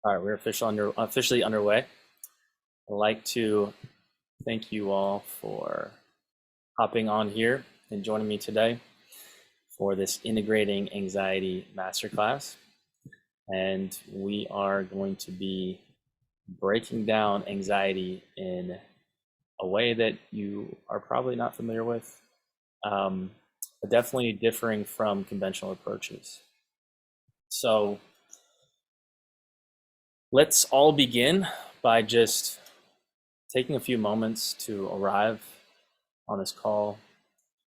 All right, we're officially underway. I'd like to thank you all for hopping on here and joining me today for this Integrating Anxiety Masterclass. And we are going to be breaking down anxiety in a way that you are probably not familiar with, but definitely differing from conventional approaches. So let's all begin by just taking a few moments to arrive on this call,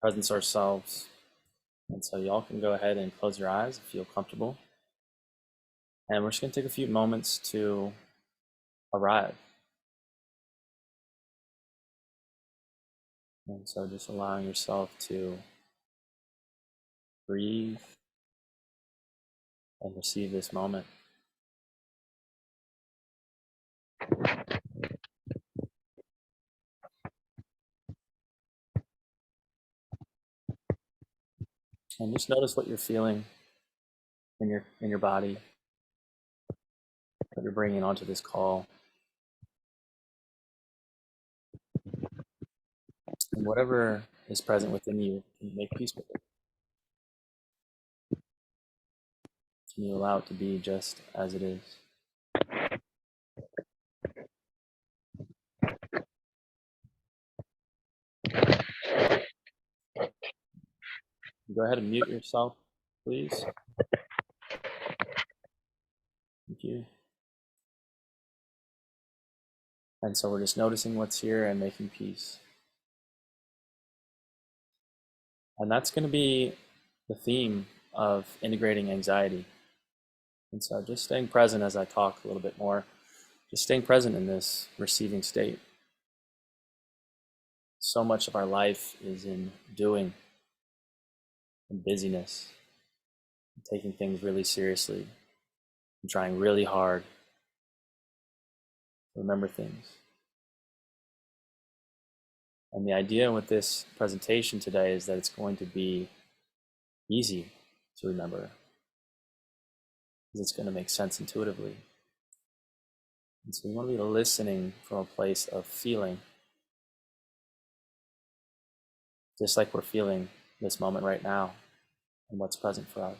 presence ourselves. And so y'all can go ahead and close your eyes if you feel comfortable. And we're just going to take a few moments to arrive. And so just allowing yourself to breathe and receive this moment. And just notice what you're feeling in your body, what you're bringing onto this call. And whatever is present within you, can you make peace with it? Can you allow it to be just as it is? Go ahead and mute yourself, please. Thank you. And so we're just noticing what's here and making peace. And that's going to be the theme of integrating anxiety. And so just staying present as I talk a little bit more, just staying present in this receiving state. So much of our life is in doing and busyness, and taking things really seriously, and trying really hard to remember things. And the idea with this presentation today is that it's going to be easy to remember, because it's going to make sense intuitively. And so we want to be listening from a place of feeling, just like we're feeling this moment right now and what's present for us.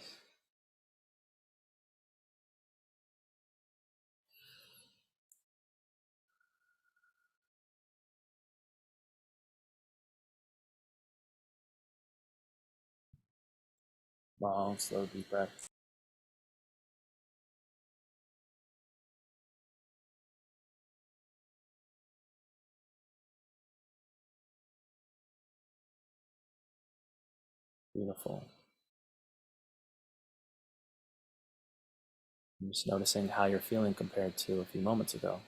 Long, slow, deep breath. Beautiful. I'm just noticing how you're feeling compared to a few moments ago.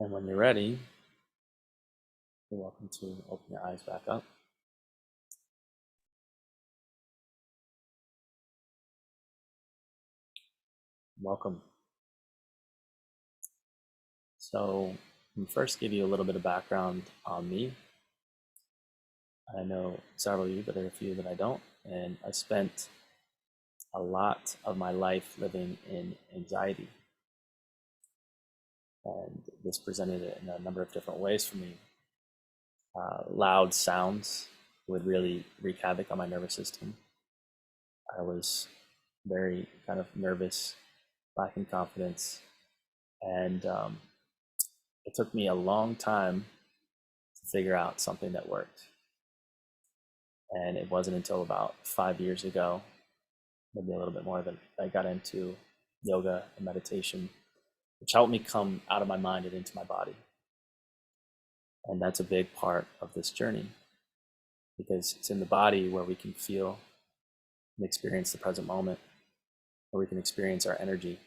And when you're ready, you're welcome to open your eyes back up. Welcome. So let me first give you a little bit of background on me. I know several of you, but there are a few that I don't. And I spent a lot of my life living in anxiety. And this presented it in a number of different ways for me. Loud sounds would really wreak havoc on my nervous system. I was very kind of nervous, lacking confidence, and it took me a long time to figure out something that worked. And it wasn't until about 5 years ago, maybe a little bit more, that I got into yoga and meditation, which helped me come out of my mind and into my body. And that's a big part of this journey, because it's in the body where we can feel and experience the present moment, where we can experience our energy.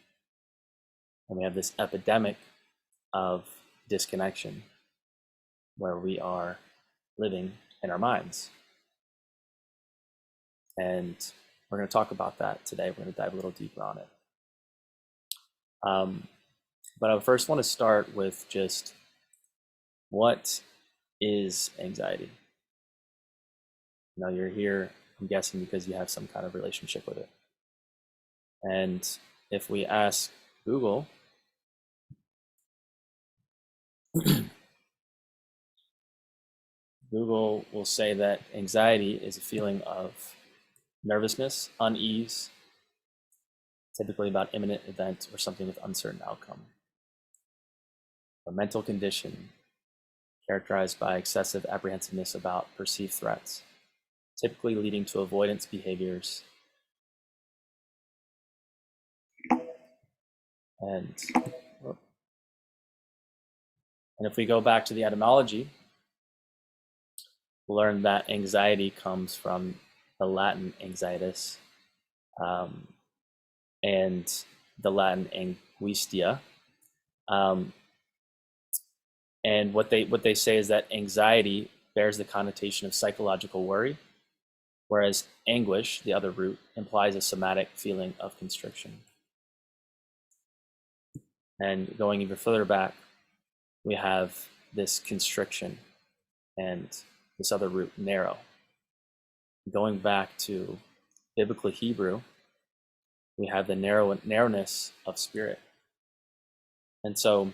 And we have this epidemic of disconnection where we are living in our minds. And we're going to talk about that today. We're going to dive a little deeper on it. But I first want to start with just, what is anxiety? You're here, I'm guessing, because you have some kind of relationship with it. And if we ask Google, Google will say that anxiety is a feeling of nervousness, unease, typically about imminent event or something with uncertain outcome. A mental condition characterized by excessive apprehensiveness about perceived threats, typically leading to avoidance behaviors and if we go back to the etymology, we'll learn that anxiety comes from the Latin anxietas, and the Latin angustia. And what they say is that anxiety bears the connotation of psychological worry, whereas anguish, the other root, implies a somatic feeling of constriction. And going even further back, we have this constriction and this other root, narrow. Going back to biblical Hebrew, we have the narrowness of spirit. And so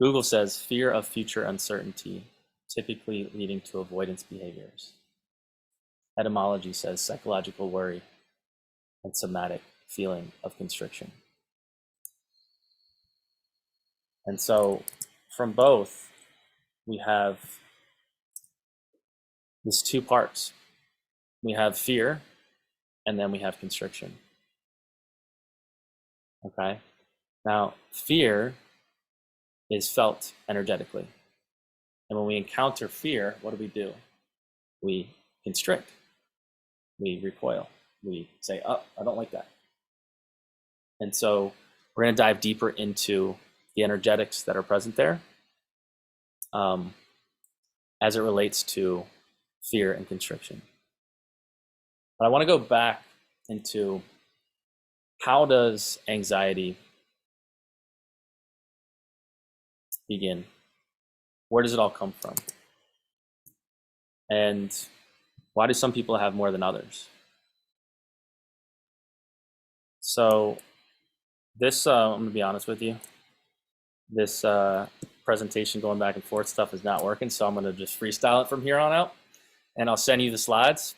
Google says fear of future uncertainty, typically leading to avoidance behaviors. Etymology says psychological worry and somatic feeling of constriction. And so from both, we have these two parts. We have fear, and then we have constriction. Okay? Now, fear is felt energetically. And when we encounter fear, what do? We constrict. We recoil. We say, oh, I don't like that. And so we're going to dive deeper into the energetics that are present there as it relates to fear and constriction. But I want to go back into how does anxiety begin? Where does it all come from? And why do some people have more than others? So this, I'm going to be honest with you, this presentation going back and forth stuff is not working, so I'm going to just freestyle it from here on out, and I'll send you the slides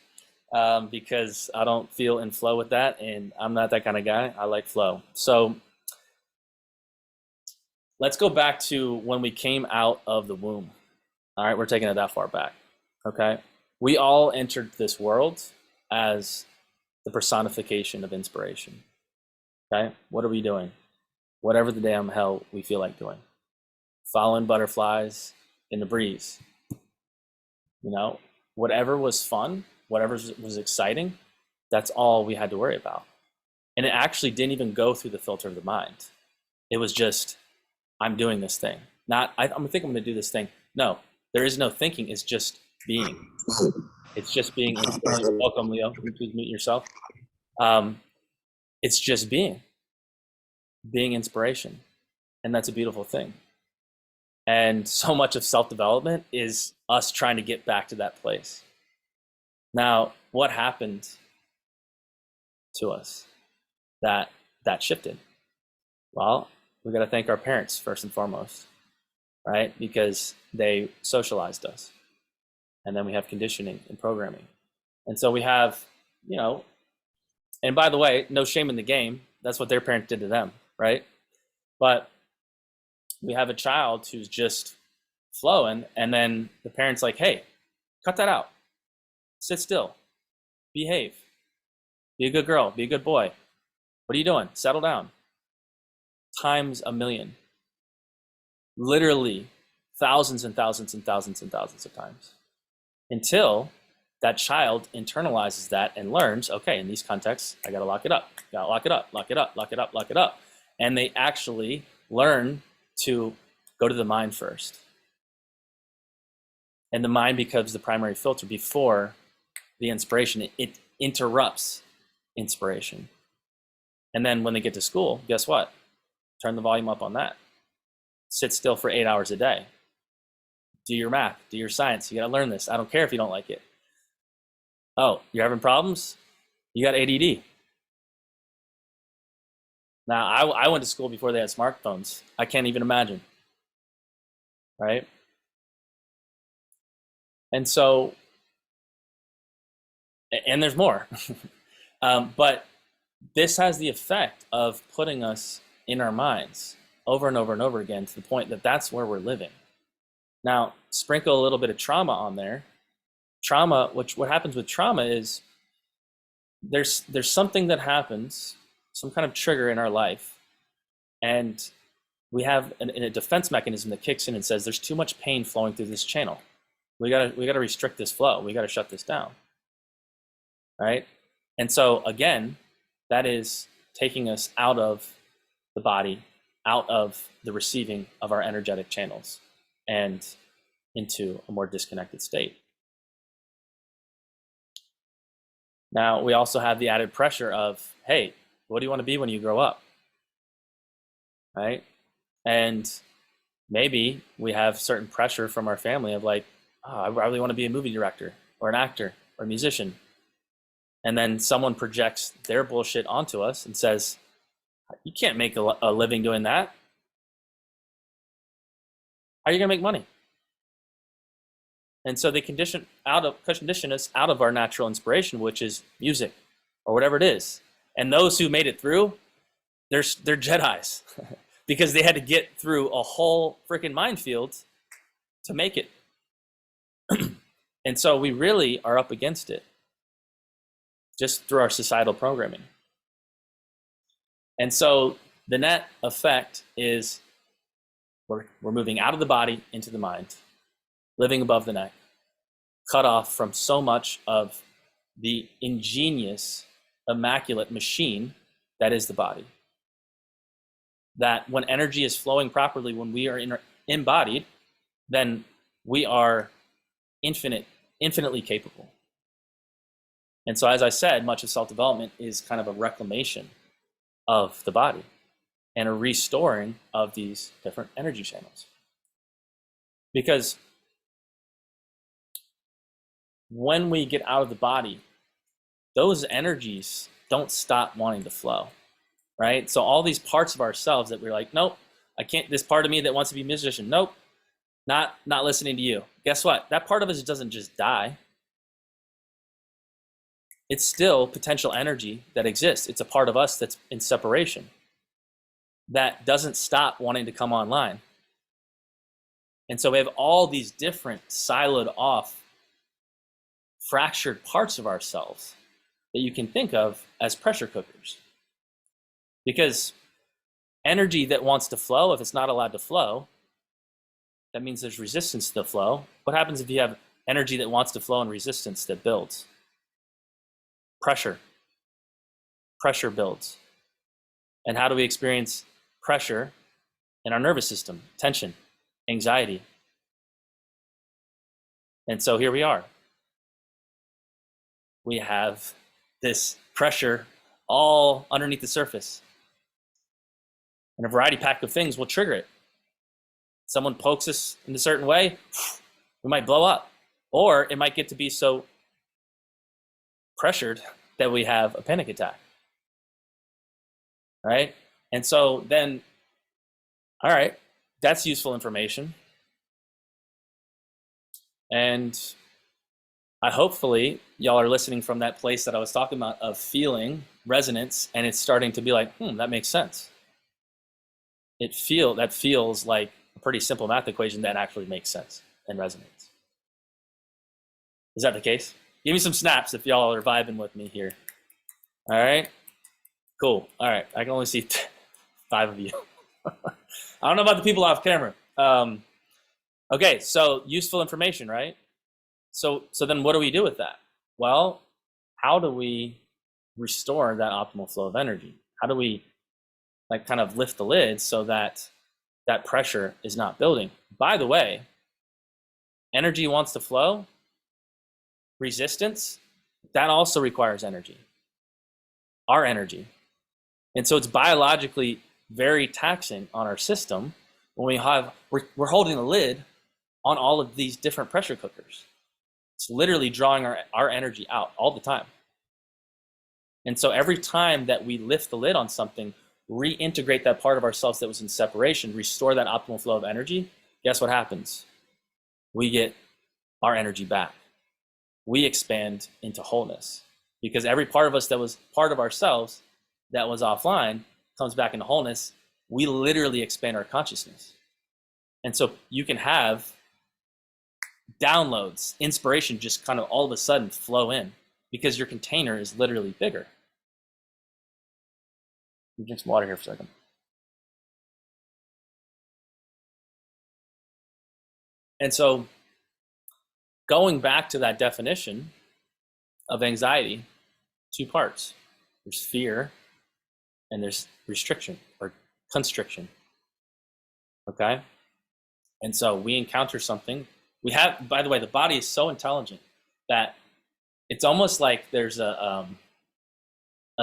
because I don't feel in flow with that, and I'm not that kind of guy. I like flow. So let's go back to when we came out of the womb. All right, we're taking it that far back, okay? We all entered this world as the personification of inspiration, okay? What are we doing? Whatever the damn hell we feel like doing. Following butterflies in the breeze. Whatever was fun, whatever was exciting, that's all we had to worry about. And it actually didn't even go through the filter of the mind. It was just, I'm doing this thing. Not, I think I'm going to do this thing. No, there is no thinking. It's just being. It's just being. Welcome, Leo. Please mute yourself. It's just being inspiration. And that's a beautiful thing. And so much of self-development is us trying to get back to that place. Now, what happened to us that shifted? Well, we got to thank our parents first and foremost, right? Because they socialized us. And then we have conditioning and programming. And so we have, and by the way, no shame in the game. That's what their parents did to them, right? But we have a child who's just flowing, and then the parent's like, hey, cut that out. Sit still. Behave. Be a good girl. Be a good boy. What are you doing? Settle down. Times a million. Literally thousands and thousands and thousands and thousands of times. Until that child internalizes that and learns, okay, in these contexts, I got to lock it up. Got to lock it up, lock it up, lock it up, lock it up. And they actually learn to go to the mind first. And the mind becomes the primary filter before the inspiration. It interrupts inspiration. And then when they get to school, guess what? Turn the volume up on that. Sit still for 8 hours a day. Do your math, do your science. You got to learn this. I don't care if you don't like it. Oh, you're having problems? You got ADD. Now, I went to school before they had smartphones. I can't even imagine, right? And so, and there's more. But this has the effect of putting us in our minds over and over and over again to the point that that's where we're living. Now, sprinkle a little bit of trauma on there. Trauma, what happens with trauma is there's something that happens, some kind of trigger in our life, and we have a defense mechanism that kicks in and says there's too much pain flowing through this channel. We gotta restrict this flow. We gotta shut this down, right? And so again, that is taking us out of the body, out of the receiving of our energetic channels, and into a more disconnected state. Now, we also have the added pressure of, hey, what do you want to be when you grow up? Right? And maybe we have certain pressure from our family of like, oh, I really want to be a movie director or an actor or a musician. And then someone projects their bullshit onto us and says, you can't make a living doing that. How are you going to make money? And so they condition us out of our natural inspiration, which is music or whatever it is. And those who made it through, they're Jedis because they had to get through a whole freaking minefield to make it. And so we really are up against it just through our societal programming. And so the net effect is we're moving out of the body into the mind, living above the neck, cut off from so much of the ingenious, immaculate machine that is the body. That when energy is flowing properly, when we are embodied, then we are infinitely capable. And so, as I said, much of self-development is kind of a reclamation of the body and a restoring of these different energy channels. Because when we get out of the body, those energies don't stop wanting to flow, right? So all these parts of ourselves that we're like, nope, I can't, this part of me that wants to be a musician, nope, not listening to you. Guess what? That part of us doesn't just die. It's still potential energy that exists. It's a part of us that's in separation that doesn't stop wanting to come online. And so we have all these different siloed off, fractured parts of ourselves that you can think of as pressure cookers. Because energy that wants to flow, if it's not allowed to flow, that means there's resistance to the flow. What happens if you have energy that wants to flow and resistance that builds? Pressure. Pressure builds. And how do we experience pressure in our nervous system? Tension, anxiety. And so here we are. We have this pressure all underneath the surface. And a variety pack of things will trigger it. Someone pokes us in a certain way, we might blow up. Or it might get to be so pressured that we have a panic attack. Right? And so then, all right, that's useful information. And hopefully y'all are listening from that place that I was talking about of feeling resonance, and it's starting to be like, that makes sense. That feels like a pretty simple math equation that actually makes sense and resonates. Is that the case? Give me some snaps if y'all are vibing with me here. All right, cool. All right, I can only see 5 of you. I don't know about the people off camera. Okay, so useful information, right? So then what do we do with that? Well, how do we restore that optimal flow of energy? How do we kind of lift the lid so that that pressure is not building? By the way, energy wants to flow. Resistance, that also requires energy. Our energy. And so it's biologically very taxing on our system when we're holding the lid on all of these different pressure cookers. It's literally drawing our energy out all the time. And so every time that we lift the lid on something, reintegrate that part of ourselves that was in separation, restore that optimal flow of energy, guess what happens? We get our energy back. We expand into wholeness, because every part of us that was part of ourselves that was offline comes back into wholeness. We literally expand our consciousness. And so you can have downloads, inspiration just kind of all of a sudden flow in because your container is literally bigger. Let me drink some water here for a second. And so going back to that definition of anxiety, two parts. There's fear and there's restriction or constriction. Okay? And so we encounter something. We have, by the way, the body is so intelligent that it's almost like there's a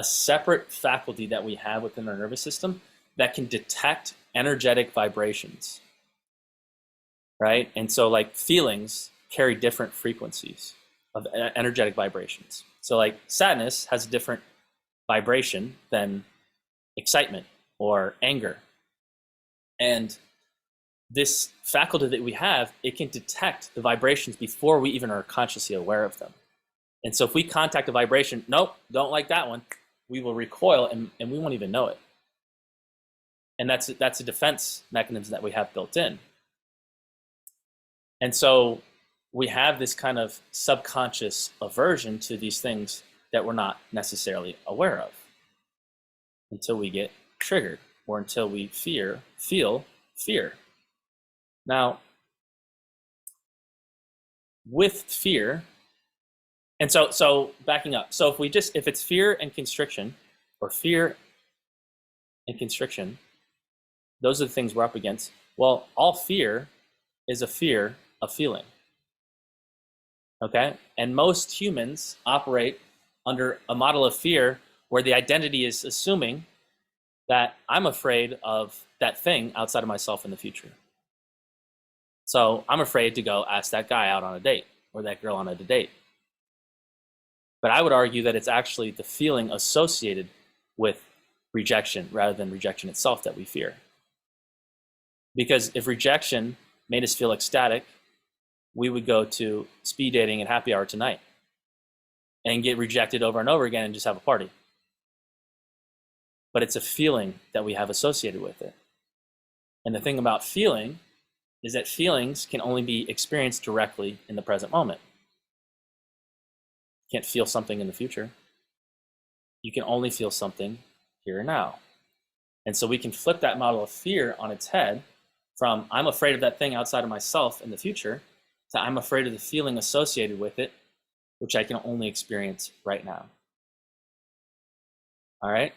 separate faculty that we have within our nervous system that can detect energetic vibrations, right? And so like feelings carry different frequencies of energetic vibrations. So like sadness has a different vibration than excitement or anger. And this faculty that we have, it can detect the vibrations before we even are consciously aware of them. And so if we contact a vibration, nope, don't like that one, we will recoil and we won't even know it. And that's a defense mechanism that we have built in. And so we have this kind of subconscious aversion to these things that we're not necessarily aware of until we get triggered or until we feel fear. Now, with fear, and so backing up, so if it's fear and constriction, or fear and constriction, those are the things we're up against. Well, all fear is a fear of feeling. Okay? And most humans operate under a model of fear where the identity is assuming that I'm afraid of that thing outside of myself in the future. So I'm afraid to go ask that guy out on a date or that girl on a date. But I would argue that it's actually the feeling associated with rejection rather than rejection itself that we fear. Because if rejection made us feel ecstatic, we would go to speed dating and happy hour tonight and get rejected over and over again and just have a party. But it's a feeling that we have associated with it. And the thing about feeling is that feelings can only be experienced directly in the present moment. You can't feel something in the future. You can only feel something here and now. And so we can flip that model of fear on its head from I'm afraid of that thing outside of myself in the future to I'm afraid of the feeling associated with it, which I can only experience right now. All right?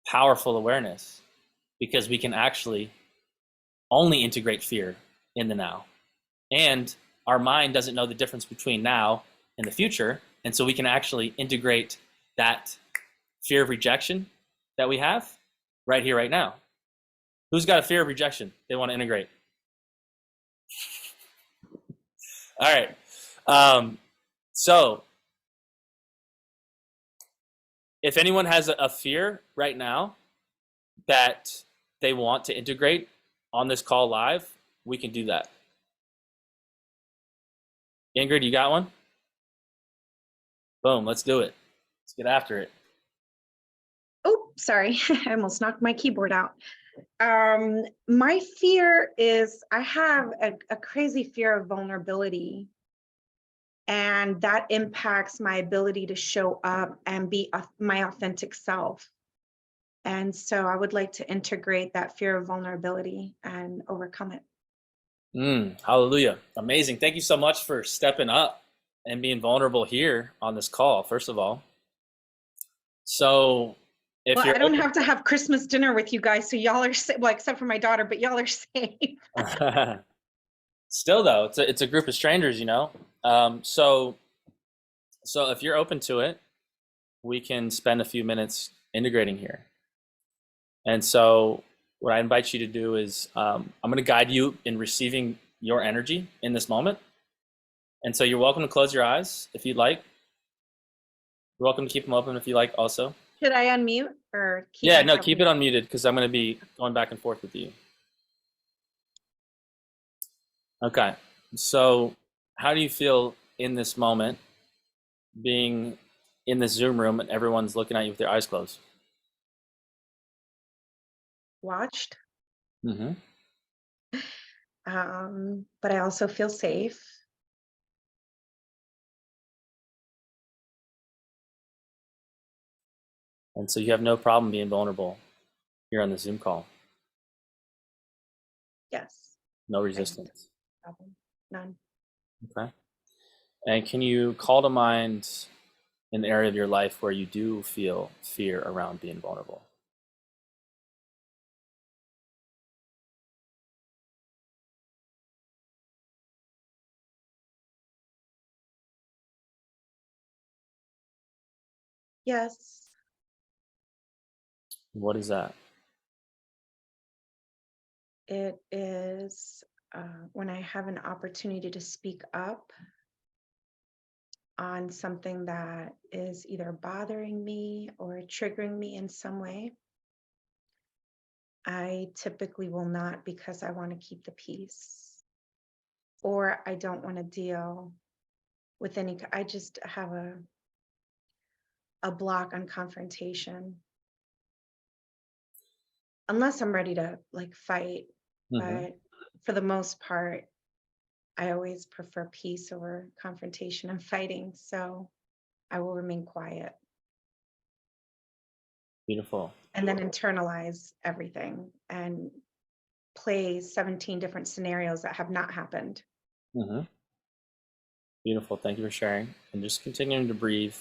Powerful awareness, because we can actually only integrate fear in the now. And our mind doesn't know the difference between now and the future. And so we can actually integrate that fear of rejection that we have right here, right now. Who's got a fear of rejection they want to integrate? All right. So if anyone has a fear right now that they want to integrate on this call live, we can do that. Ingrid, you got one? Boom, let's do it. Let's get after it. Oh, sorry. I almost knocked my keyboard out. My fear is I have a crazy fear of vulnerability. And that impacts my ability to show up and be my authentic self. And so I would like to integrate that fear of vulnerability and overcome it. Hallelujah. Amazing. Thank you so much for stepping up and being vulnerable here on this call, first of all. So if well, you're I don't have to have Christmas dinner with you guys, so y'all are safe, well, except for my daughter, but y'all are safe. Still though, it's a group of strangers, you know. So if you're open to it, we can spend a few minutes integrating here. And so what I invite you to do is I'm going to guide you in receiving your energy in this moment. And so you're welcome to close your eyes if you'd like. You're welcome to keep them open if you like also. Should I unmute or keep Yeah, no, myself keep it muted? unmuted because I'm going to be going back and forth with you. Okay. So how do you feel in this moment being in this Zoom room and everyone's looking at you with their eyes closed? Watched. Mm-hmm. But I also feel safe. And so you have no problem being vulnerable here on the Zoom call. Yes. No I resistance. have no problem. None. Okay. And can you call to mind an area of your life where you do feel fear around being vulnerable? Yes. What is that? It is when I have an opportunity to speak up on something that is either bothering me or triggering me in some way. I typically will not because I want to keep the peace or I don't want to deal with any. I just have a block on confrontation unless I'm ready to like fight. Mm-hmm. But for the most part, I always prefer peace over confrontation and fighting. So I will remain quiet Beautiful. and then internalize everything and play 17 different scenarios that have not happened. Mm-hmm. Beautiful. Thank you for sharing. And just continuing to breathe.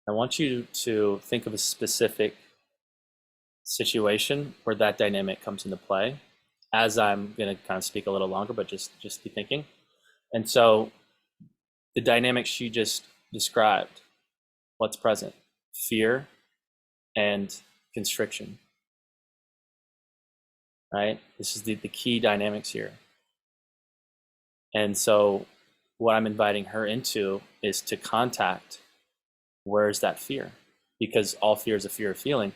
I want you to think of a specific situation where that dynamic comes into play. As I'm going to kind of speak a little longer, but just be thinking. And so the dynamic she just described, what's present? Fear and constriction, right? This is the key dynamics here. And so what I'm inviting her into is to contact where's that fear? Because all fear is a fear of feeling.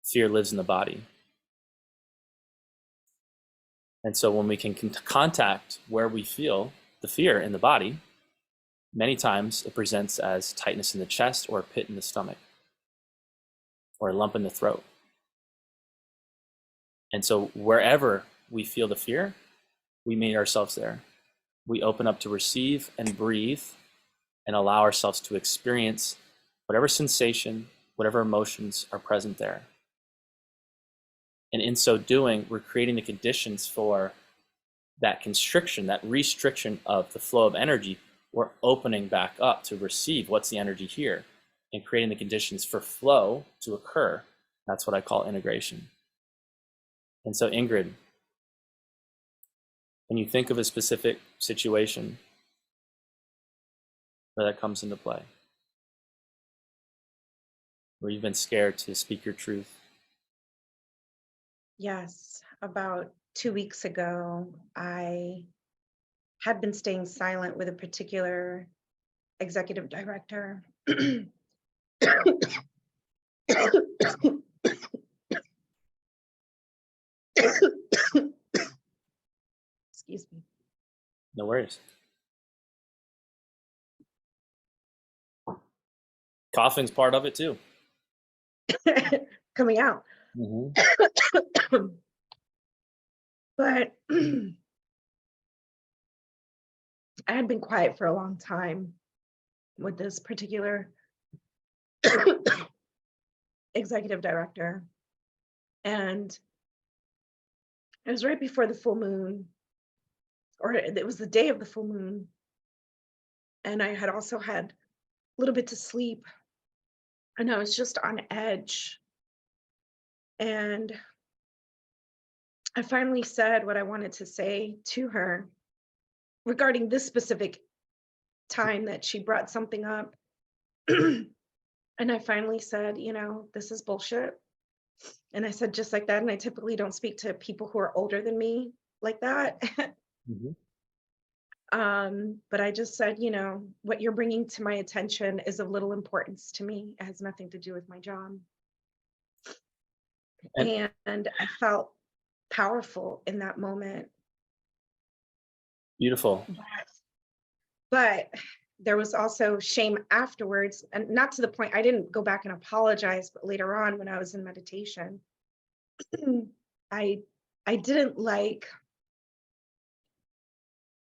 Fear lives in the body. And so when we can contact where we feel the fear in the body, many times it presents as tightness in the chest or a pit in the stomach or a lump in the throat. And so wherever we feel the fear, we meet ourselves there. We open up to receive and breathe and allow ourselves to experience whatever sensation, whatever emotions are present there. And in so doing, we're creating the conditions for that constriction, that restriction of the flow of energy. We're opening back up to receive what's the energy here and creating the conditions for flow to occur. That's what I call integration. And so, Ingrid, can you think of a specific situation where that comes into play? Where you've been scared to speak your truth? Yes, about 2 weeks ago, I had been staying silent with a particular executive director. Excuse me. No worries. Coughing's part of it too. Coming out. Mm-hmm. But I had been quiet for a long time with this particular executive director. And it was right before the full moon, or it was the day of the full moon. And I had also had a little bit to sleep. And I was just on edge. And I finally said what I wanted to say to her regarding this specific time that she brought something up. And I finally said, this is bullshit. And I said just like that. And I typically don't speak to people who are older than me like that. Mm-hmm. But I just said, what you're bringing to my attention is of little importance to me. It has nothing to do with my job. And And I felt powerful in that moment. beautiful. But there was also shame afterwards, and not to the point I didn't go back and apologize, but later on when I was in meditation, I I didn't like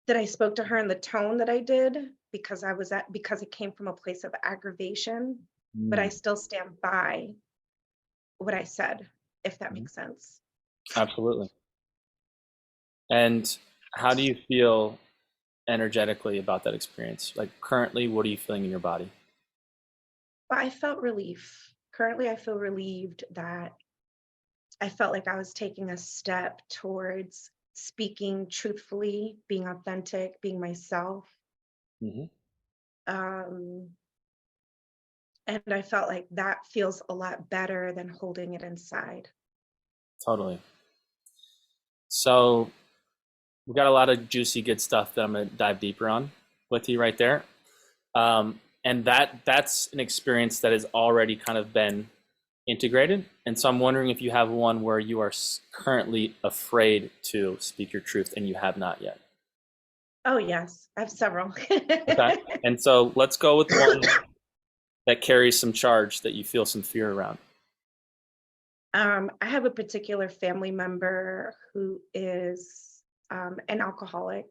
that I spoke to her in the tone that I did because it came from a place of aggravation, but I Mm, still stand by what I said, if that mhm. makes sense. Absolutely. And how do you feel energetically about that experience? Like currently, what are you feeling in your body? But I felt relief. Currently, I feel relieved that I felt like I was taking a step towards speaking truthfully, being authentic, being myself. Hmm. Um, and I felt like that feels a lot better than holding it inside. Totally. So we got a lot of juicy, good stuff that I'm going to dive deeper on with you right there. And that's an experience that has already kind of been integrated. And so I'm wondering if you have one where you are currently afraid to speak your truth and you have not yet. Oh, yes, I have several. Okay. And so let's go with one that carries some charge that you feel some fear around. I have a particular family member who is an alcoholic.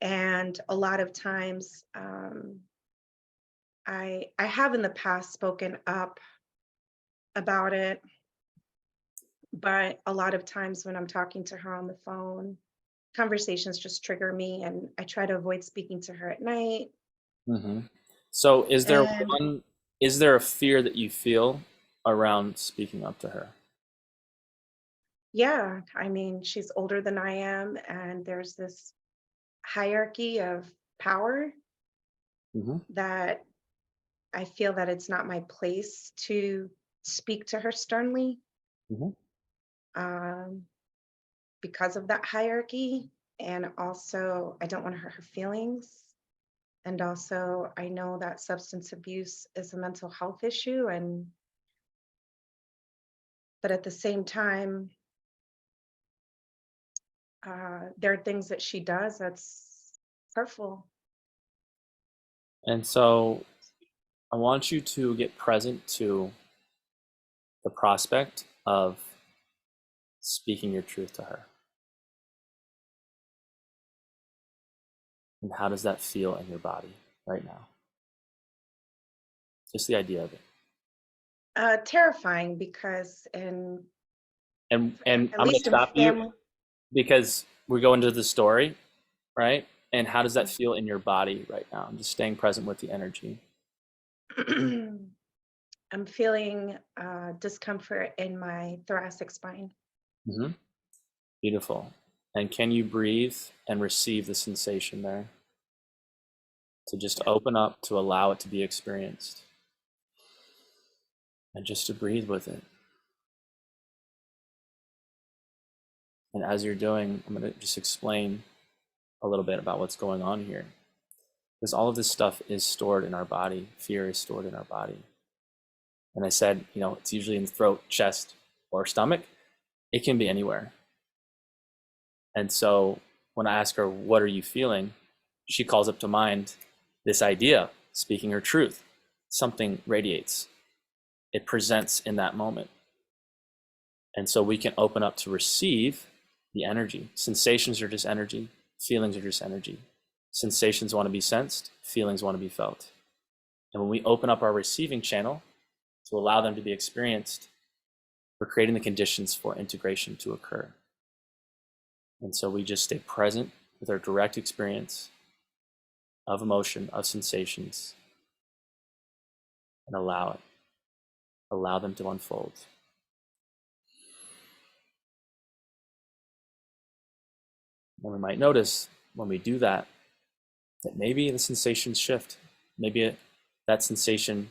And a lot of times, I have in the past spoken up about it, but a lot of times when I'm talking to her on the phone, conversations just trigger me, and I try to avoid speaking to her at night. Hmm. So And is there a fear that you feel around speaking up to her? yeah, I mean, she's older than I am, and there's this hierarchy of power Hmm. that I feel that it's not my place to speak to her sternly, Hmm. um, because of that hierarchy. And also, I don't want to hurt her feelings. And also, I know that substance abuse is a mental health issue, but at the same time, there are things that she does that's hurtful. And so I want you to get present to the prospect of speaking your truth to her. And how does that feel in your body right now? Just the idea of it. Terrifying because And at I'm going to least in stop you family, because we go into the story, right? And how does that feel in your body right now? I'm just staying present with the energy. I'm feeling discomfort in my thoracic spine. Hmm. Beautiful. And can you breathe and receive the sensation there? To just Yeah. open up, to allow it to be experienced, and just to breathe with it. And as you're doing, I'm going to just explain a little bit about what's going on here. Because all of this stuff is stored in our body. Fear is stored in our body. And I said, it's usually in the throat, chest, or stomach. It can be anywhere. And so when I ask her, what are you feeling? She calls up to mind this idea, speaking her truth. Something radiates, it presents in that moment. And so we can open up to receive the energy. Sensations are just energy, feelings are just energy. Sensations want to be sensed, feelings want to be felt. And when we open up our receiving channel to allow them to be experienced, we're creating the conditions for integration to occur. And so we just stay present with our direct experience of emotion, of sensations, and allow it. Allow them to unfold. And we might notice when we do that, that maybe the sensations shift. Maybe that sensation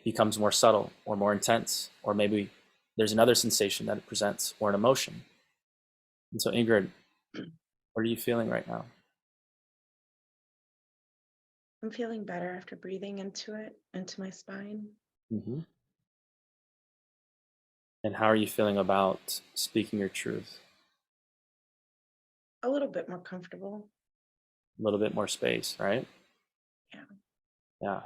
becomes more subtle or more intense, or maybe there's another sensation that it presents or an emotion. And so, Ingrid, What are you feeling right now? I'm feeling better after breathing into it, into my spine. Mm-hmm. And how are you feeling about speaking your truth? A little bit more comfortable. A little bit more space, right? Yeah. Yeah.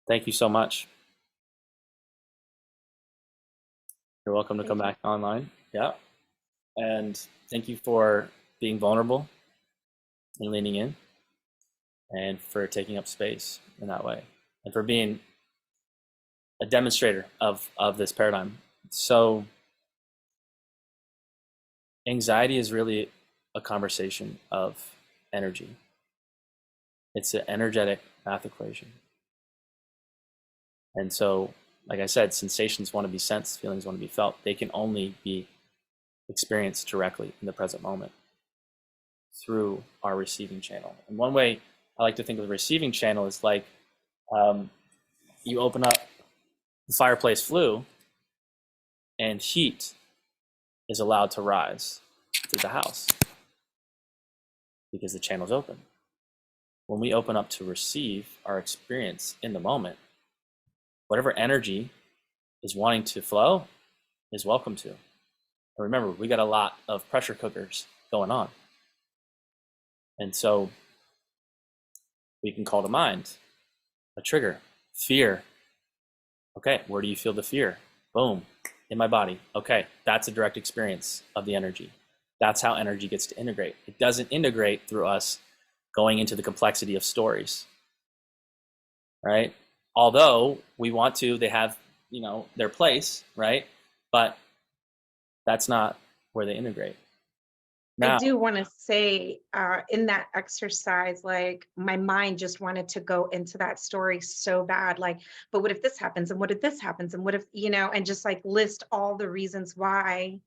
Thank you so much. You're welcome to come Thank you. back online. Yeah. And thank you for being vulnerable and leaning in, and for taking up space in that way, and for being a demonstrator of this paradigm. So anxiety is really a conversation of energy. It's an energetic math equation. And so, like I said, sensations want to be sensed, feelings want to be felt. They can only be experienced directly in the present moment through our receiving channel. And one way I like to think of the receiving channel is like, you open up the fireplace flue and heat is allowed to rise through the house because the channel's open. When we open up to receive our experience in the moment, whatever energy is wanting to flow is welcome to. And remember, we got a lot of pressure cookers going on. And so we can call to mind a trigger, fear. Okay, where do you feel the fear? Boom, in my body. Okay, that's a direct experience of the energy. That's how energy gets to integrate. It doesn't integrate through us going into the complexity of stories, right? Although we want to, they have, their place, right? But that's not where they integrate. I Now, do want to say in that exercise, like my mind just wanted to go into that story so bad. Like, but what if this happens? And what if this happens? And what if, and just like list all the reasons why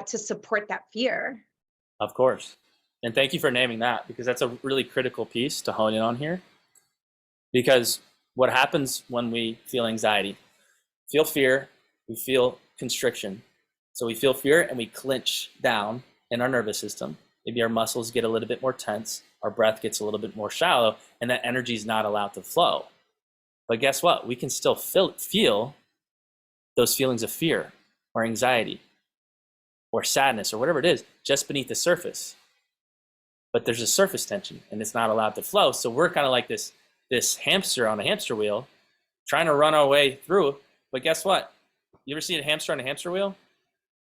to support that fear. of course. And thank you for naming that, because that's a really critical piece to hone in on here. Because what happens when we feel anxiety, feel fear, we feel constriction. So we feel fear and we clench down in our nervous system. Maybe our muscles get a little bit more tense, our breath gets a little bit more shallow, and that energy is not allowed to flow. But guess what? We can still feel those feelings of fear or anxiety or sadness or whatever it is just beneath the surface. But there's a surface tension and it's not allowed to flow. So we're kind of like this hamster on a hamster wheel trying to run our way through. But guess what? You ever see a hamster on a hamster wheel?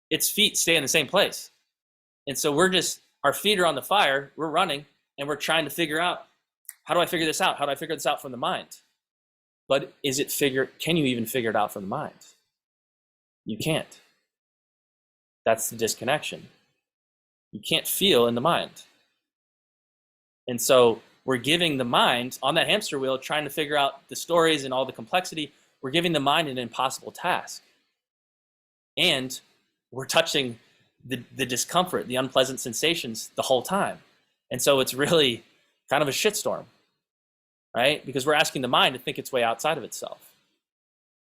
Its feet stay in the same place. And so our feet are on the fire, we're running, and we're trying to figure out, how do I figure this out? How do I figure this out from the mind? But can you even figure it out from the mind? You can't. That's the disconnection. You can't feel in the mind. And so we're giving the mind on that hamster wheel, trying to figure out the stories and all the complexity, we're giving the mind an impossible task. And we're touching the discomfort, the unpleasant sensations the whole time. And so it's really kind of a shitstorm, right? Because we're asking the mind to think its way outside of itself,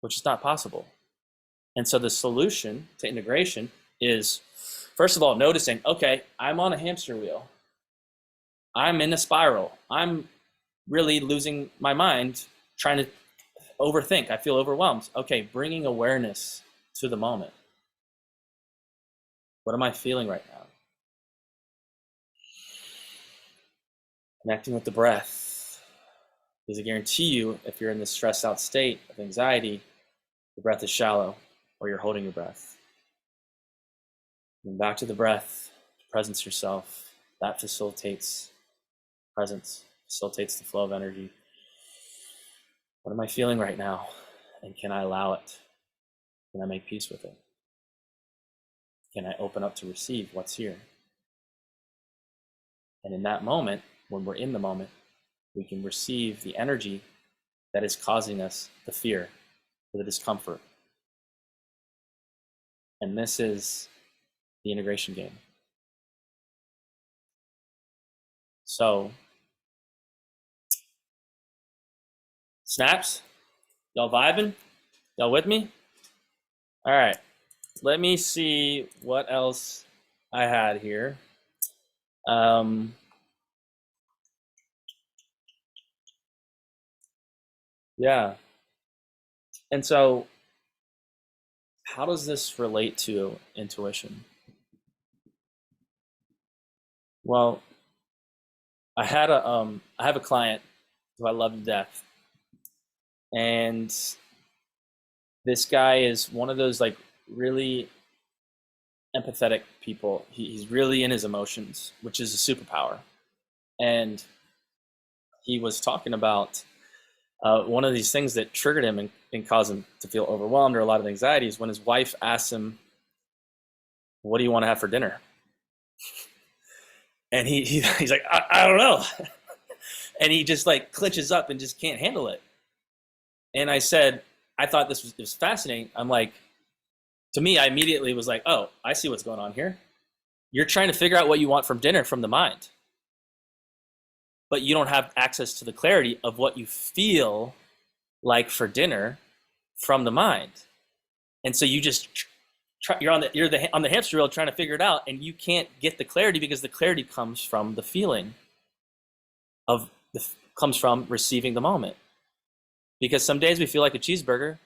which is not possible. And so the solution to integration is, first of all, noticing, okay, I'm on a hamster wheel. I'm in a spiral. I'm really losing my mind, trying to overthink. I feel overwhelmed. Okay, bringing awareness to the moment. What am I feeling right now? Connecting with the breath. Because I guarantee you, if you're in this stressed out state of anxiety, the breath is shallow, or you're holding your breath. And back to the breath, presence yourself. That facilitates presence, facilitates the flow of energy. What am I feeling right now? And can I allow it? Can I make peace with it? Can I open up to receive what's here? And in that moment, when we're in the moment, we can receive the energy that is causing us the fear or the discomfort. And this is the integration game. So, snaps? Y'all vibing? Y'all with me? All right. Let me see what else I had here. Um, yeah. And so, how does this relate to intuition? Well, I have a client who I love to death, and this guy is one of those like really empathetic people. He's really in his emotions, which is a superpower. And he was talking about one of these things that triggered him and caused him to feel overwhelmed or a lot of anxiety is when his wife asks him, "What do you want to have for dinner?" And he's like, I don't know. And he just like clinches up and just can't handle it. And I said, I thought this was fascinating. I'm like, to me, I immediately was like, oh, I see what's going on here. You're trying to figure out what you want from dinner from the mind, but you don't have access to the clarity of what you feel like for dinner from the mind. And so you just you're on the hamster wheel trying to figure it out, and you can't get the clarity because the clarity comes from the feeling of comes from receiving the moment. Because some days we feel like a cheeseburger,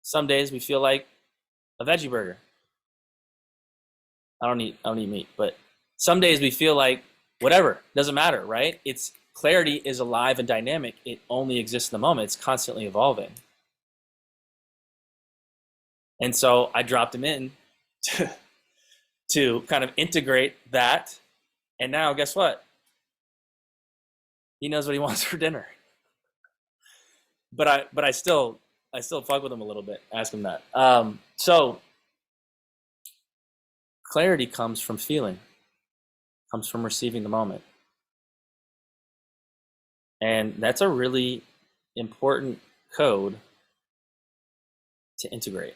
some days we feel like a veggie burger. I don't eat meat, but some days we feel like whatever, doesn't matter, right? It's clarity is alive and dynamic. It only exists in the moment. It's constantly evolving. And so I dropped him in to kind of integrate that. And now guess what? He knows what he wants for dinner. But I still fuck with him a little bit, ask him that. So clarity comes from feeling, comes from receiving the moment. And that's a really important code to integrate.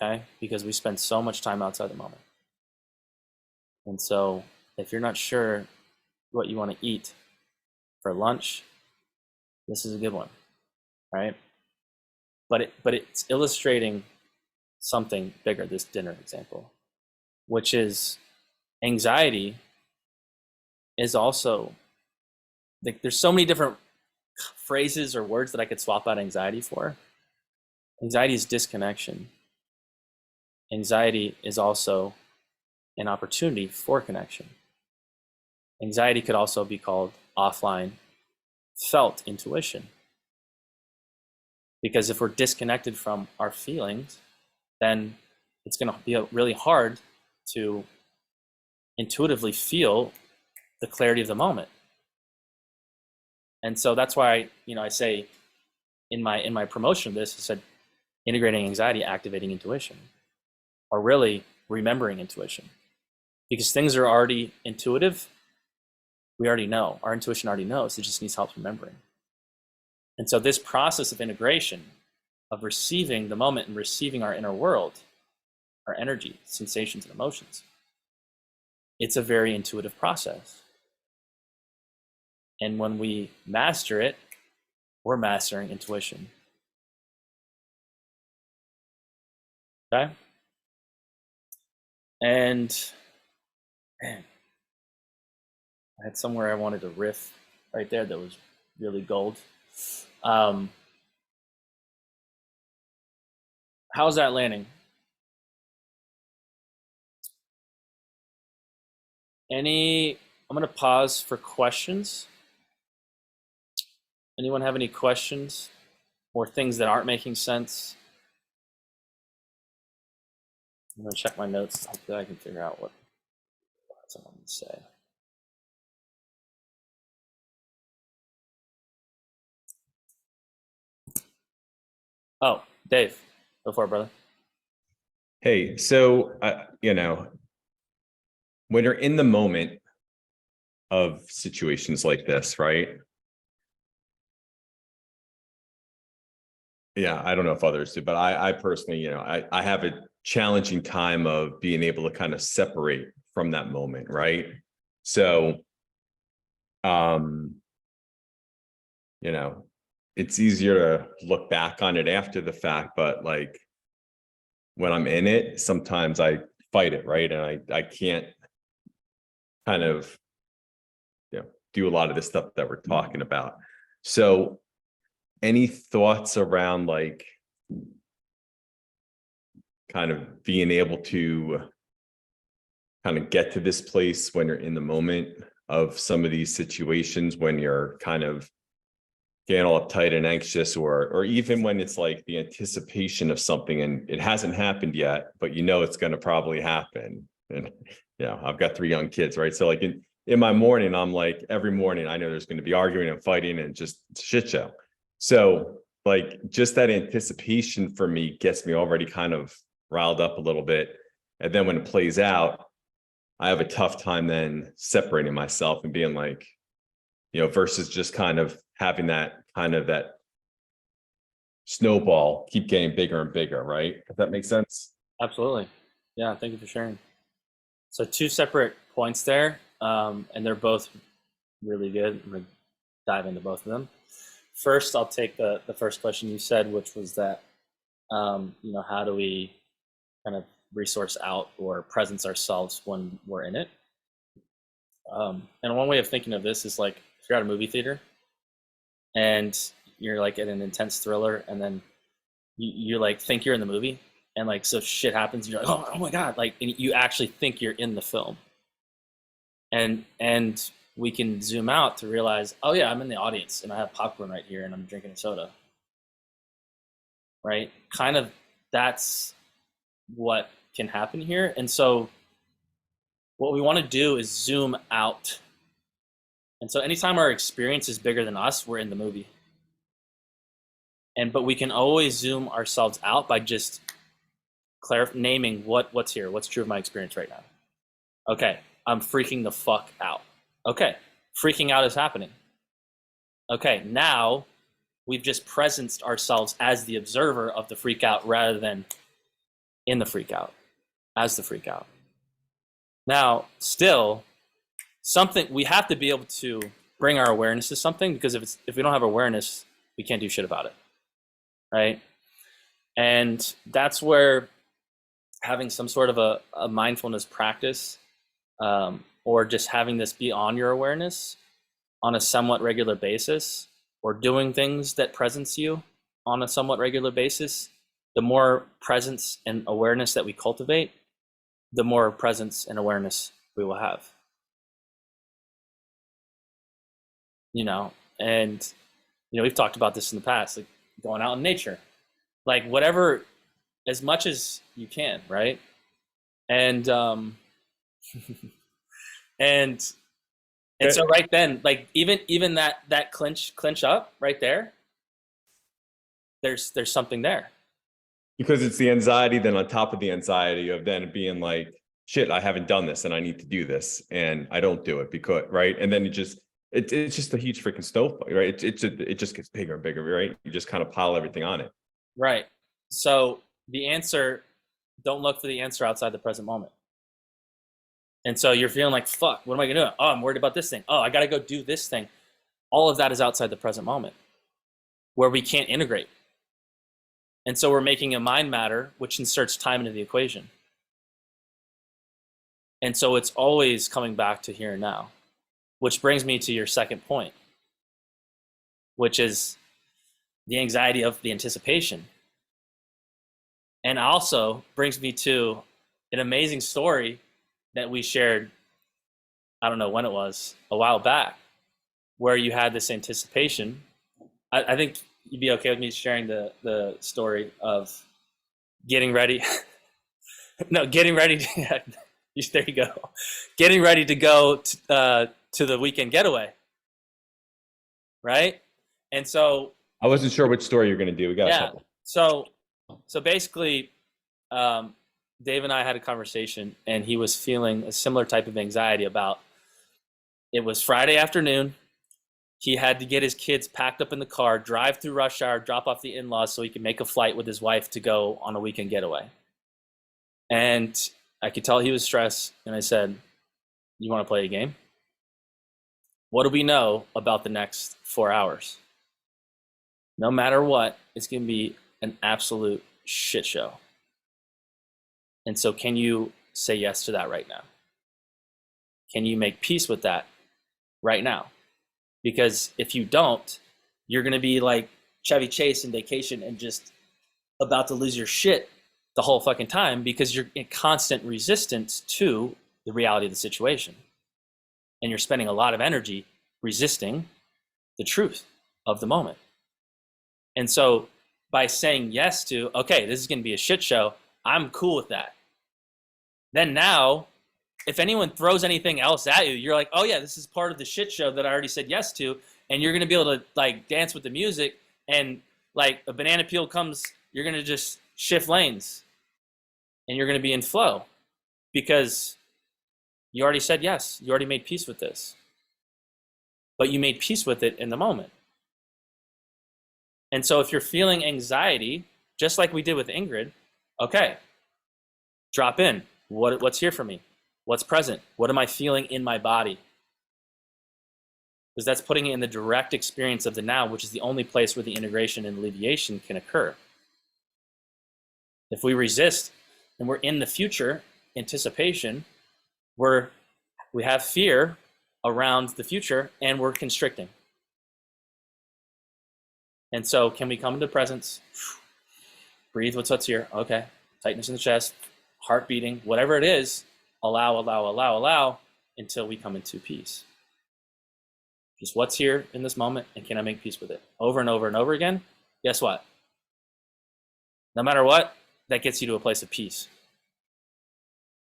Okay? Because we spend so much time outside the moment. And so if you're not sure what you want to eat for lunch, this is a good one, right? But it's illustrating something bigger, this dinner example, which is anxiety is also like there's so many different phrases or words that I could swap out anxiety for. Anxiety is disconnection. Anxiety is also an opportunity for connection. Anxiety could also be called offline felt intuition. Because if we're disconnected from our feelings, then it's going to be really hard to intuitively feel the clarity of the moment. And so that's why I say in my promotion of this, I said integrating anxiety, activating intuition, or really remembering intuition, because things are already intuitive. We already know. Our intuition already knows. It just needs help remembering. And so this process of integration, of receiving the moment and receiving our inner world, our energy, sensations, and emotions, it's a very intuitive process. And when we master it, we're mastering intuition. Okay? And man, I had somewhere I wanted to riff right there that was really gold. How's that landing? I'm going to pause for questions. Anyone have any questions or things that aren't making sense? I'm going to check my notes. Hopefully I can figure out what someone would say. Oh, Dave, go for it, brother. Hey, so, when you're in the moment of situations like this, right? Yeah, I don't know if others do, but I personally, I have a challenging time of being able to kind of separate from that moment, right? So, it's easier to look back on it after the fact, but like when I'm in it, sometimes I fight it, right? And I can't kind of, do a lot of this stuff that we're talking about. So any thoughts around like kind of being able to kind of get to this place when you're in the moment of some of these situations, when you're kind of getting all uptight and anxious, or even when it's like the anticipation of something and it hasn't happened yet, but you know it's going to probably happen. And I've got 3 young kids, right? So like in my morning, I'm like, every morning I know there's going to be arguing and fighting and just shit show. So like just that anticipation for me gets me already kind of riled up a little bit. And then when it plays out, I have a tough time then separating myself and being like, versus just kind of having that snowball keep getting bigger and bigger, right? If that makes sense. Absolutely. Yeah, thank you for sharing. So 2 separate points there, and they're both really good. I'm going to dive into both of them. First, I'll take the first question you said, which was that, how do we kind of resource out or presence ourselves when we're in it? And one way of thinking of this is like, if you're at a movie theater and you're like in an intense thriller, and then you like think you're in the movie, and like so shit happens, and you're like, oh my god, like, and you actually think you're in the film. And we can zoom out to realize, oh yeah, I'm in the audience and I have popcorn right here and I'm drinking a soda. Right? Kind of that's what can happen here. And so what we want to do is zoom out. And so anytime our experience is bigger than us, we're in the movie. But we can always zoom ourselves out by just naming what's here, what's true of my experience right now. Okay, I'm freaking the fuck out. Okay, freaking out is happening. Okay, now we've just presenced ourselves as the observer of the freak out rather than in the freak out, as the freak out. Now, still, something we have to be able to bring our awareness to something, because if we don't have awareness, we can't do shit about it, right? And that's where having some sort of a mindfulness practice, or just having this be on your awareness on a somewhat regular basis, or doing things that presence you on a somewhat regular basis, the more presence and awareness that we cultivate, the more presence and awareness we will have. And we've talked about this in the past, like going out in nature, like whatever, as much as you can, right? And and so right then, like even that clinch up right there, there's something there. Because it's the anxiety then on top of the anxiety of then being like, shit, I haven't done this and I need to do this and I don't do it because, right? And then it's just a huge freaking snowball, right? It just gets bigger and bigger, right? You just kind of pile everything on it. Right. So the answer, don't look for the answer outside the present moment. And so you're feeling like, fuck, what am I gonna do? Oh, I'm worried about this thing. Oh, I gotta go do this thing. All of that is outside the present moment, where we can't integrate. And so we're making a mind matter, which inserts time into the equation. And so it's always coming back to here and now, which brings me to your second point, which is the anxiety of the anticipation. And also brings me to an amazing story that we shared, I don't know when it was, a while back, where you had this anticipation. I think you'd be okay with me sharing the story of getting ready. No, getting ready. There you go. Getting ready to go to the weekend getaway. Right? And so I wasn't sure which story you're going to do. We got a couple. So basically, Dave and I had a conversation, and he was feeling a similar type of anxiety about, it was Friday afternoon. He had to get his kids packed up in the car, drive through rush hour, drop off the in-laws so he could make a flight with his wife to go on a weekend getaway. And I could tell he was stressed. And I said, you want to play a game? What do we know about the next 4 hours? No matter what, it's going to be an absolute shit show. And so can you say yes to that right now? Can you make peace with that right now? Because if you don't, you're going to be like Chevy Chase in Vacation and just about to lose your shit the whole fucking time because you're in constant resistance to the reality of the situation. And you're spending a lot of energy resisting the truth of the moment. And so by saying yes to, okay, this is going to be a shit show, I'm cool with that. Then now, if anyone throws anything else at you, you're like, oh yeah, this is part of the shit show that I already said yes to. And you're going to be able to like dance with the music, and like a banana peel comes, you're going to just shift lanes and you're going to be in flow because you already said yes. You already made peace with this, but you made peace with it in the moment. And so if you're feeling anxiety, just like we did with Ingrid, okay, drop in. What's here for me? What's present? What am I feeling in my body? Because that's putting it in the direct experience of the now, which is the only place where the integration and alleviation can occur. If we resist and we're in the future, anticipation, we have fear around the future and we're constricting. And so can we come into presence, breathe what's here, okay, tightness in the chest, heart beating, whatever it is, allow until we come into peace. Just what's here in this moment, and can I make peace with it? Over and over and over again, guess what? No matter what, that gets you to a place of peace.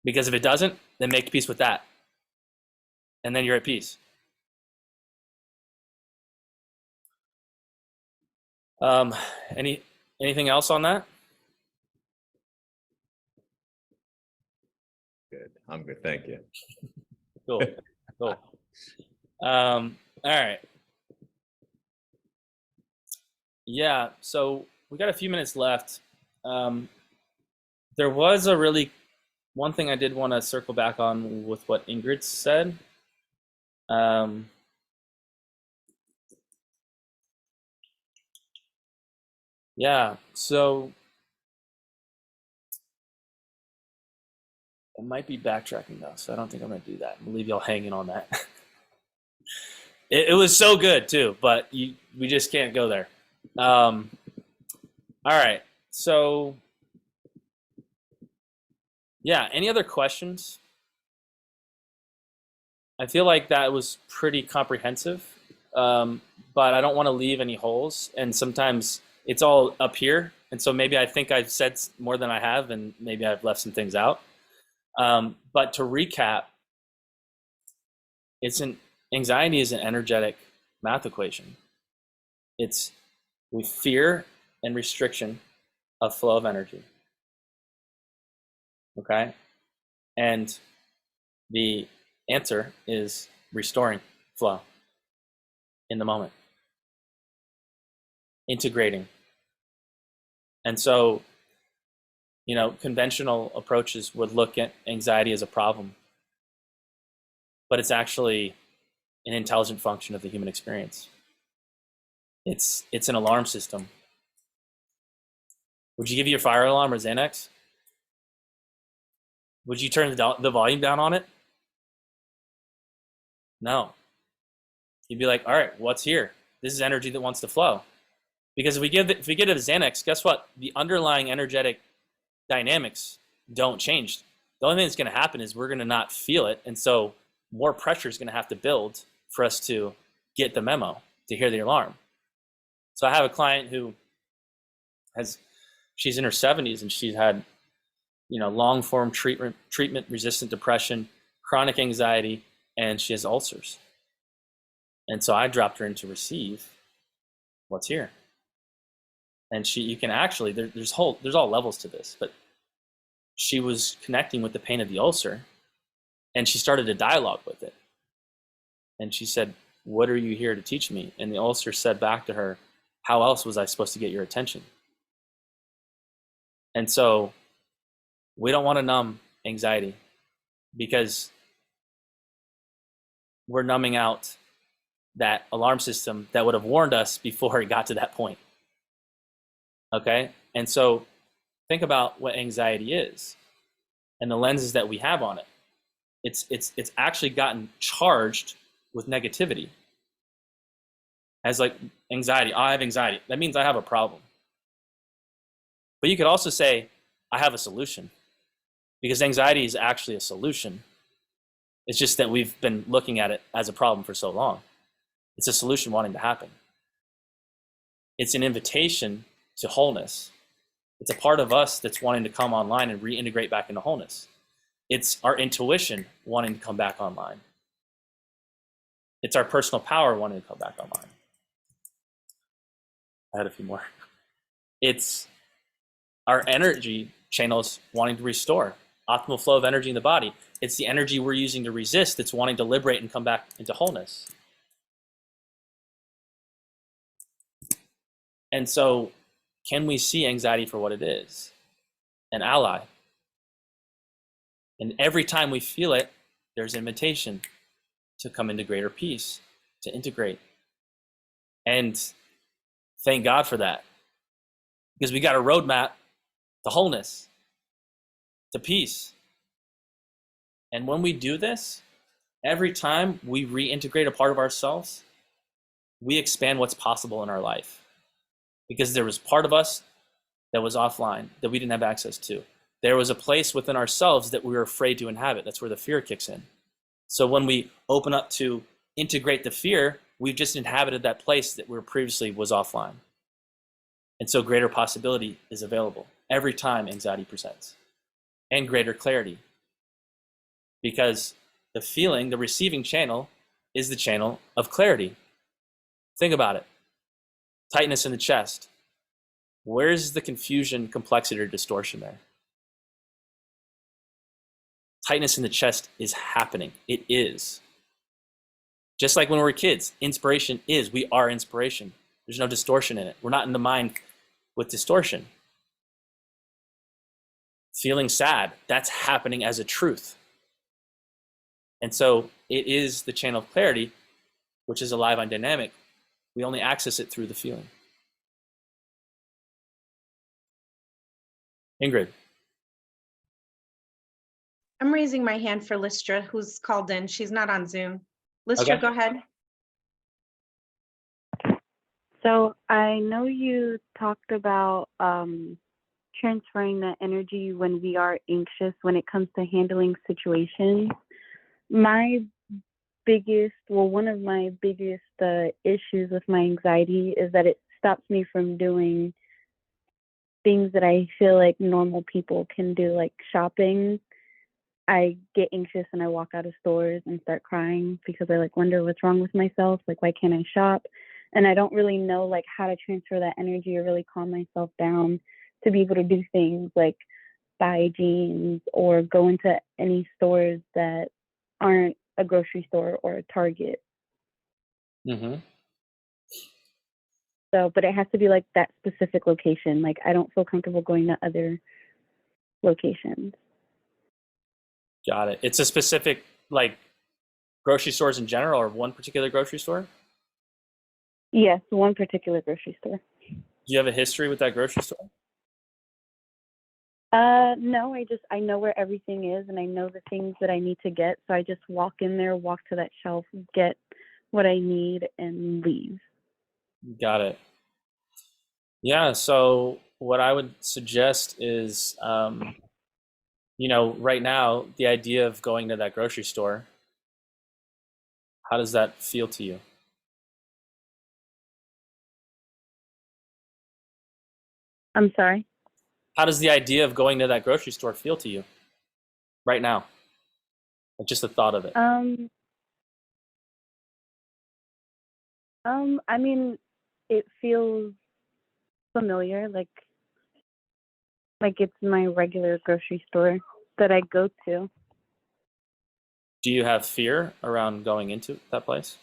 Because if it doesn't, then make peace with that. And then you're at peace. Anything else on that? Good. I'm good. Thank you. Cool. Cool. All right. Yeah. So we got a few minutes left. There was one thing I did want to circle back on with what Ingrid said. Yeah. So it might be backtracking though, so I don't think I'm going to do that. I'll leave y'all hanging on that. It was so good too, but we just can't go there. All right. So yeah, any other questions? I feel like that was pretty comprehensive, but I don't want to leave any holes. And sometimes it's all up here. And so maybe I think I've said more than I have, and maybe I've left some things out. But to recap, anxiety is an energetic math equation. It's with fear and restriction of flow of energy. Okay? And the answer is restoring flow in the moment, integrating. And so, conventional approaches would look at anxiety as a problem, but it's actually an intelligent function of the human experience. It's an alarm system. Would you give your fire alarm or Xanax? Would you turn the volume down on it? No. You'd be like, all right, what's here? This is energy that wants to flow. Because if we get it a Xanax, guess what? The underlying energetic dynamics don't change. The only thing that's going to happen is we're going to not feel it. And so more pressure is going to have to build for us to get the memo, to hear the alarm. So I have a client who she's in her 70s and she's had, long form treatment resistant depression, chronic anxiety, and she has ulcers. And so I dropped her in to receive what's here. And you can actually, there's all levels to this, but she was connecting with the pain of the ulcer and she started a dialogue with it. And she said, what are you here to teach me? And the ulcer said back to her, how else was I supposed to get your attention? And so we don't want to numb anxiety because we're numbing out that alarm system that would have warned us before it got to that point. Okay? And so think about what anxiety is. and the lenses that we have on it. It's actually gotten charged with negativity. As like anxiety, I have anxiety. That means I have a problem. But you could also say, I have a solution, because anxiety is actually a solution. It's just that we've been looking at it as a problem for so long. It's a solution wanting to happen. It's an invitation to wholeness. It's a part of us that's wanting to come online and reintegrate back into wholeness. It's our intuition wanting to come back online. It's our personal power wanting to come back online. I had a few more. It's our energy channels wanting to restore optimal flow of energy in the body. It's the energy we're using to resist that's wanting to liberate and come back into wholeness. And so, can we see anxiety for what it is? An ally. And every time we feel it, there's invitation to come into greater peace, to integrate. And thank God for that. Because we got a roadmap to wholeness, to peace. And when we do this, every time we reintegrate a part of ourselves, we expand what's possible in our life. Because there was part of us that was offline, that we didn't have access to. There was a place within ourselves that we were afraid to inhabit. That's where the fear kicks in. So when we open up to integrate the fear, we've just inhabited that place that we previously was offline. And so greater possibility is available every time anxiety presents, and greater clarity. Because the feeling, the receiving channel, is the channel of clarity. Think about it. Tightness in the chest. Where's the confusion, complexity, or distortion there? Tightness in the chest is happening. It is. Just like when we were kids, inspiration is. We are inspiration. There's no distortion in it. We're not in the mind with distortion. Feeling sad, that's happening as a truth. And so it is the channel of clarity, which is alive and dynamic. We only access it through the feeling. Ingrid. I'm raising my hand for Listra, who's called in. She's not on Zoom. Listra, Okay. go ahead. So I know you talked about transferring the energy when we are anxious when it comes to handling situations. One of my biggest issues with my anxiety is that it stops me from doing things that I feel like normal people can do, like shopping. I get anxious and I walk out of stores and start crying because I wonder what's wrong with myself. Like, why can't I shop? And I don't really know how to transfer that energy or really calm myself down to be able to do things like buy jeans or go into any stores that aren't a grocery store or a Target. Mm-hmm. So, but it has to be that specific location. I don't feel comfortable going to other locations. Got it. It's a specific, grocery stores in general, or one particular grocery store? Yes, one particular grocery store. Do you have a history with that grocery store? No, I know where everything is and I know the things that I need to get. So I just walk in there, walk to that shelf, get what I need and leave. Got it. Yeah, so what I would suggest is, right now, the idea of going to that grocery store, how does that feel to you? I'm sorry? How does the idea of going to that grocery store feel to you right now? Just the thought of it. I mean, it feels familiar, like it's my regular grocery store that I go to. Do you have fear around going into that place?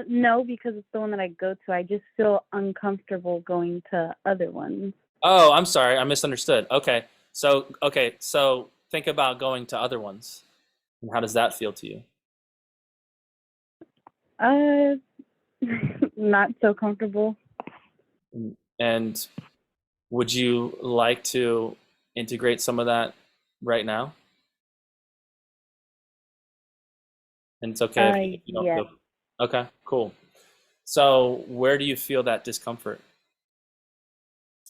No, because it's the one that I go to. I just feel uncomfortable going to other ones. Oh, I'm sorry. I misunderstood. Okay. So think about going to other ones. And how does that feel to you? Not so comfortable. And would you like to integrate some of that right now? And it's okay if you don't Yes. feel. Okay, cool. So where do you feel that discomfort?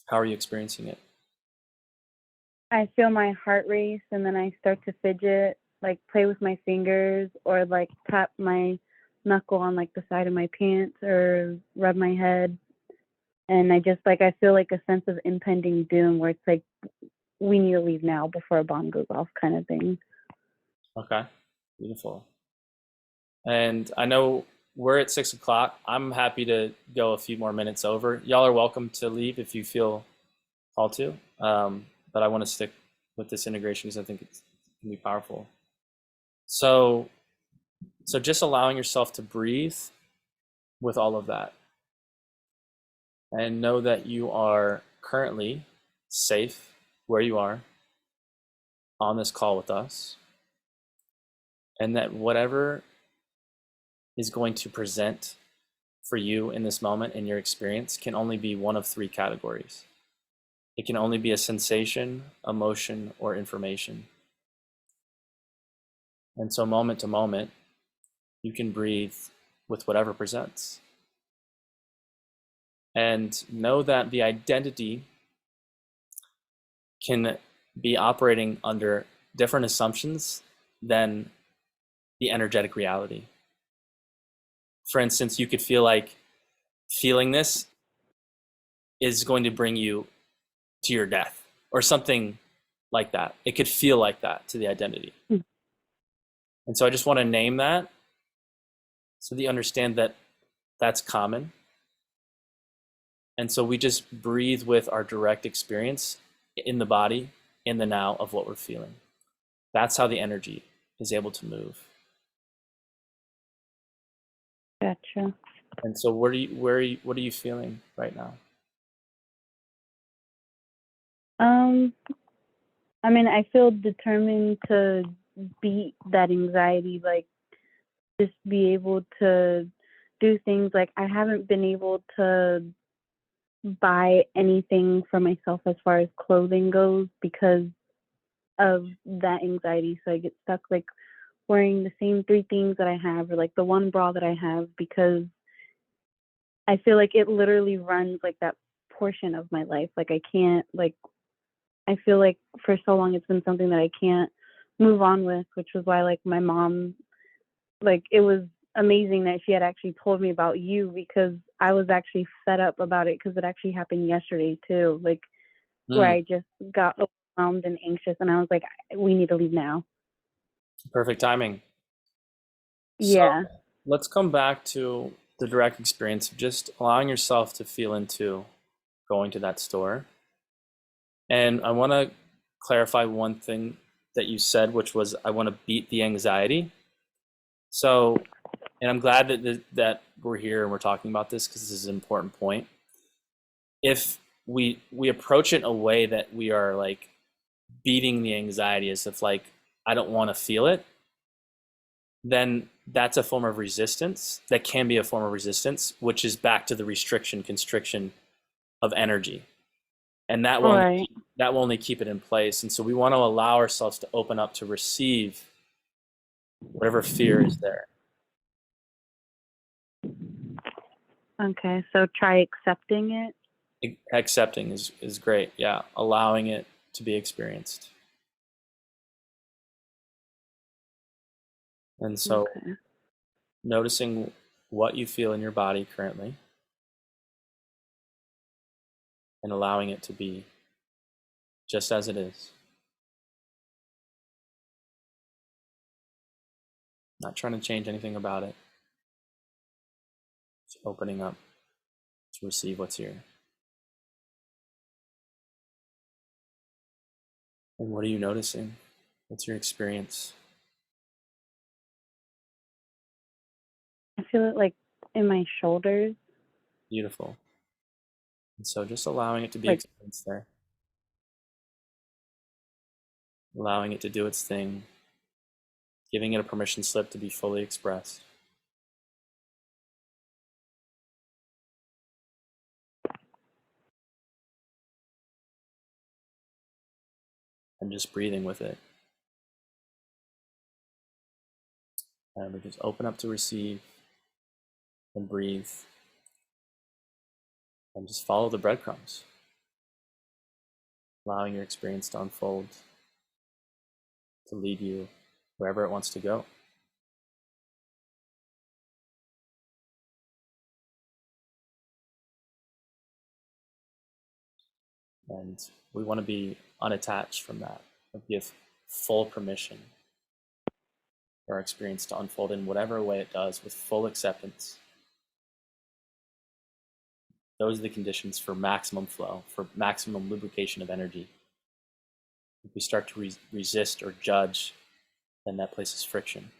How are you experiencing it? I feel my heart race, and then I start to fidget, like play with my fingers, or like tap my knuckle on like the side of my pants, or rub my head. And I just like, I feel like a sense of impending doom where it's like, we need to leave now before a bomb goes off, kind of thing. Okay, beautiful. And I know we're at 6 o'clock. I'm happy to go a few more minutes over. Y'all are welcome to leave if you feel called to. But I want to stick with this integration because I think it can be powerful. So just allowing yourself to breathe with all of that, and know that you are currently safe where you are on this call with us, and that whatever is going to present for you in this moment in your experience can only be one of three categories. It can only be a sensation, emotion, or information. And so moment to moment, you can breathe with whatever presents. And know that the identity can be operating under different assumptions than the energetic reality. For instance, you could feel like feeling this is going to bring you to your death or something like that. It could feel like that to the identity. Mm. And so I just want to name that so that you understand that that's common. And so we just breathe with our direct experience in the body, in the now of what we're feeling. That's how the energy is able to move. Gotcha. And so what are you feeling right now? I mean, I feel determined to beat that anxiety, like just be able to do things. Like I haven't been able to buy anything for myself as far as clothing goes because of that anxiety. So I get stuck like wearing the same three things that I have, or like the one bra that I have, because I feel like it literally runs like that portion of my life. Like I can't, like, I feel like for so long it's been something that I can't move on with, which was why like my mom, like it was amazing that she had actually told me about you, because I was actually fed up about it, because it actually happened yesterday too, like where I just got overwhelmed and anxious, and I was like, we need to leave now. Perfect timing. So Yeah. let's come back to the direct experience of just allowing yourself to feel into going to that store. And I want to clarify one thing that you said, which was I want to beat the anxiety. So, and I'm glad that we're here and we're talking about this because this is an important point. If we approach it in a way that we are like beating the anxiety as if like I don't want to feel it, then that's a form of resistance. That can be a form of resistance, which is back to the restriction, constriction of energy. And that will Right. only keep it in place. And so we want to allow ourselves to open up to receive whatever fear is there. Okay, so try accepting it. Accepting is great. Yeah. Allowing it to be experienced. And so Okay. noticing what you feel in your body currently and allowing it to be just as it is. Not trying to change anything about it. Just opening up to receive what's here. And what are you noticing? What's your experience? I feel it like in my shoulders. Beautiful. And so just allowing it to be Like, experienced there. Allowing it to do its thing. Giving it a permission slip to be fully expressed. and just breathing with it. And we just open up to receive and breathe and just follow the breadcrumbs, allowing your experience to unfold, to lead you wherever it wants to go. And we want to be unattached from that, and give full permission for our experience to unfold in whatever way it does, with full acceptance. Those are the conditions for maximum flow, for maximum lubrication of energy. If we start to resist or judge, then that places friction.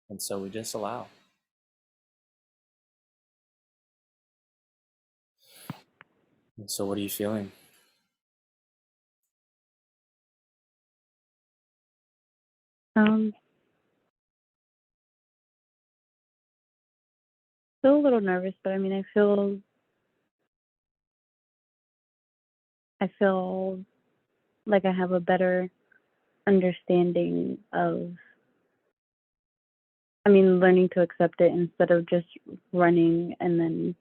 And so we just allow. And so what are you feeling? Still a little nervous, but I mean, I feel like I have a better understanding of, I mean, learning to accept it instead of just running and then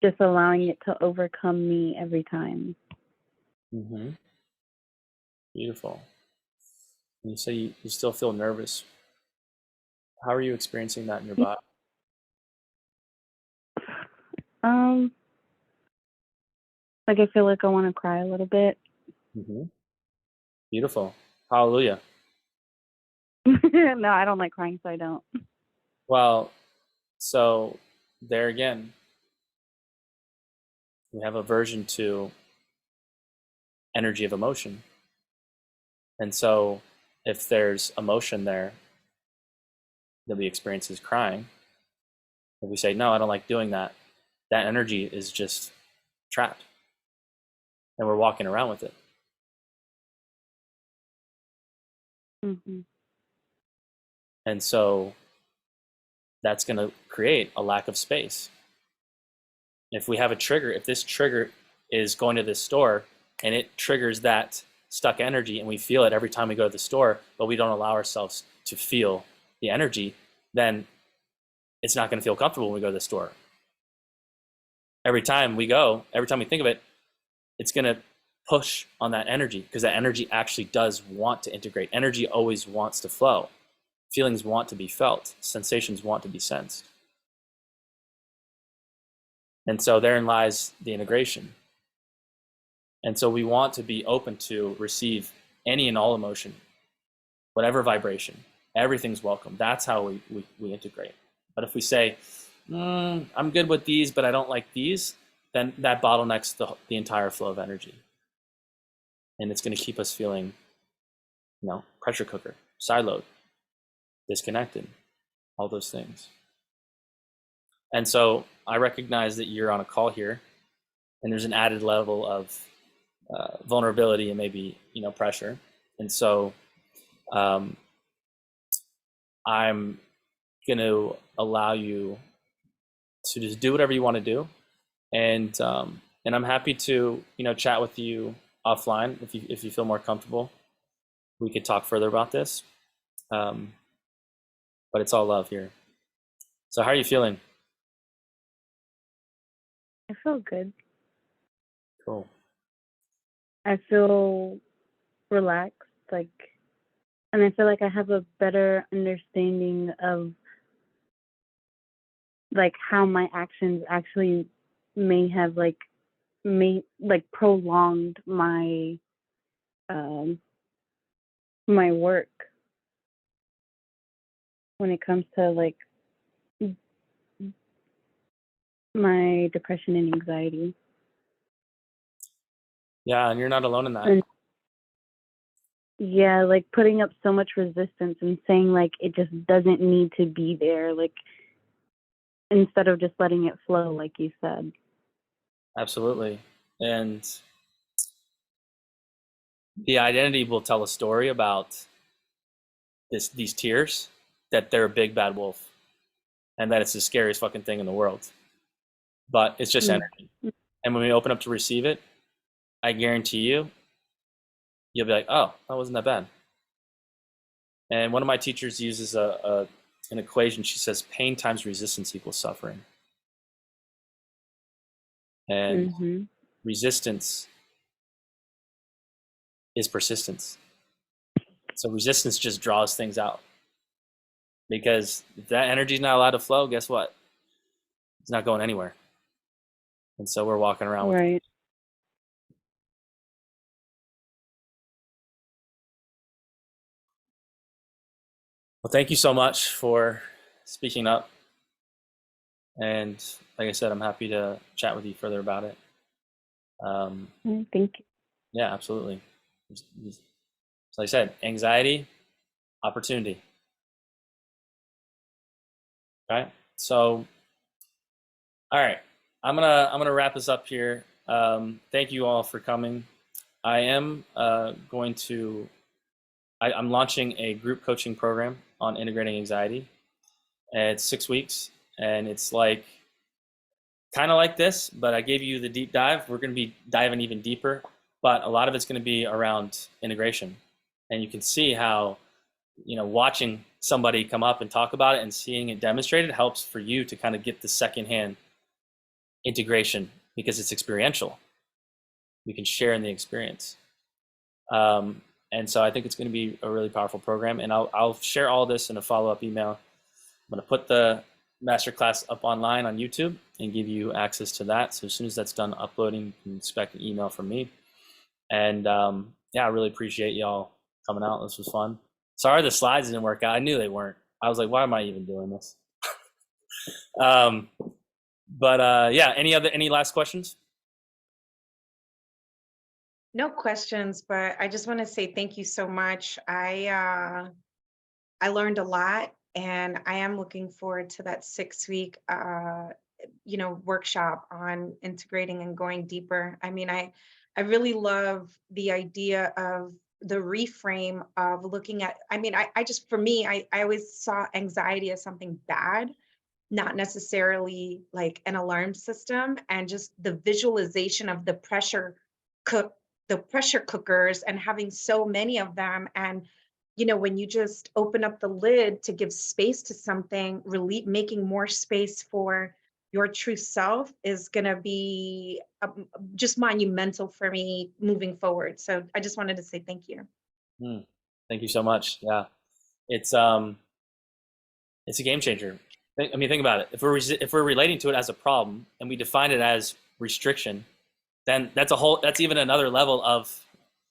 just allowing it to overcome me every time. Mm-hmm. Beautiful. And you say you still feel nervous. How are you experiencing that in your body? Like I feel like I want to cry a little bit. Mm-hmm. Beautiful. Hallelujah. No, I don't like crying, so I don't. Well, so there again, we have aversion to energy of emotion. And so if there's emotion there that we experience as crying, if we say, no, I don't like doing that, that energy is just trapped. And we're walking around with it. Mm-hmm. And so that's going to create a lack of space. If we have a trigger, if this trigger is going to this store and it triggers that stuck energy and we feel it every time we go to the store, but we don't allow ourselves to feel the energy, then it's not going to feel comfortable when we go to the store. Every time we go, every time we think of it, it's going to push on that energy, because that energy actually does want to integrate. Energy always wants to flow. Feelings want to be felt. Sensations want to be sensed. And so therein lies the integration. And so we want to be open to receive any and all emotion, whatever vibration. Everything's welcome. That's how we integrate. But if we say, I'm good with these, but I don't like these, then that bottlenecks the entire flow of energy. And it's going to keep us feeling, pressure cooker, siloed, disconnected, all those things. And so I recognize that you're on a call here, and there's an added level of vulnerability and maybe, pressure. And so I'm going to allow you to just do whatever you want to do. And I'm happy to, chat with you offline if you feel more comfortable. We could talk further about this. But it's all love here. So how are you feeling? I feel good. Cool. I feel relaxed, and I feel like I have a better understanding of how my actions actually may have prolonged my my work when it comes to my depression and anxiety. Yeah, and you're not alone in that. And yeah, putting up so much resistance and saying it just doesn't need to be there, instead of just letting it flow, like you said. Absolutely. And the identity will tell a story about these tears, that they're a big bad wolf, and that it's the scariest fucking thing in the world. But it's just energy. And when we open up to receive it, I guarantee you, you'll be like, oh, that wasn't that bad. And one of my teachers uses an equation. She says pain times resistance equals suffering. And resistance is persistence. So resistance just draws things out. Because if that energy is not allowed to flow, guess what? It's not going anywhere. And so we're walking around with it. Well, thank you so much for speaking up. And like I said, I'm happy to chat with you further about it. Thank you. Yeah, absolutely. So like I said, anxiety, opportunity. Okay. So, all right, I'm gonna wrap this up here. Thank you all for coming. I am going to. I'm launching a group coaching program on integrating anxiety. It's 6 weeks, and it's like kind of like this, but I gave you the deep dive. We're going to be diving even deeper, but a lot of it's going to be around integration. And you can see how, watching somebody come up and talk about it and seeing it demonstrated helps for you to kind of get the secondhand integration because it's experiential. We can share in the experience. And so I think it's going to be a really powerful program. And I'll share all this in a follow-up email. I'm going to put the masterclass up online on YouTube and give you access to that. So as soon as that's done uploading, you can expect an email from me. And yeah, I really appreciate y'all coming out. This was fun. Sorry the slides didn't work out. I knew they weren't. I was like, why am I even doing this? Yeah, any last questions? No questions, but I just want to say thank you so much. I learned a lot, and I am looking forward to that 6-week workshop on integrating and going deeper. I mean, I really love the idea of the reframe of looking at, I just, for me, I always saw anxiety as something bad, not necessarily like an alarm system, and just the visualization of the pressure cookers and having so many of them. And when you just open up the lid to give space to something, really making more space for your true self is going to be just monumental for me moving forward. So I just wanted to say thank you. Thank you so much. Yeah, it's a game changer. Think about it. If we're relating to it as a problem and we define it as restriction, then that's even another level of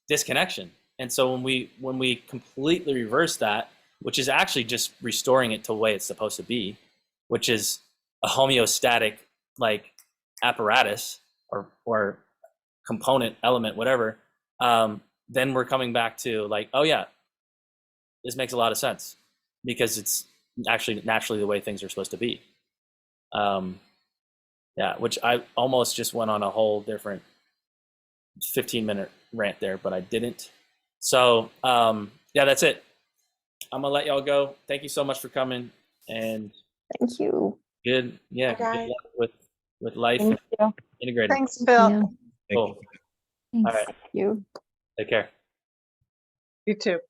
disconnection. And so when we completely reverse that, which is actually just restoring it to the way it's supposed to be, which is a homeostatic like apparatus or component element, whatever, then we're coming back to like, oh yeah, this makes a lot of sense because it's actually naturally the way things are supposed to be. Yeah, which I almost just went on a whole different 15-minute rant there, but I didn't. So yeah, that's it. I'm gonna let y'all go. Thank you so much for coming, and thank you. Good luck with life Thank and you. integrating. Thanks, Bill. Yeah. Cool. Thanks. All right. You. Take care. You too.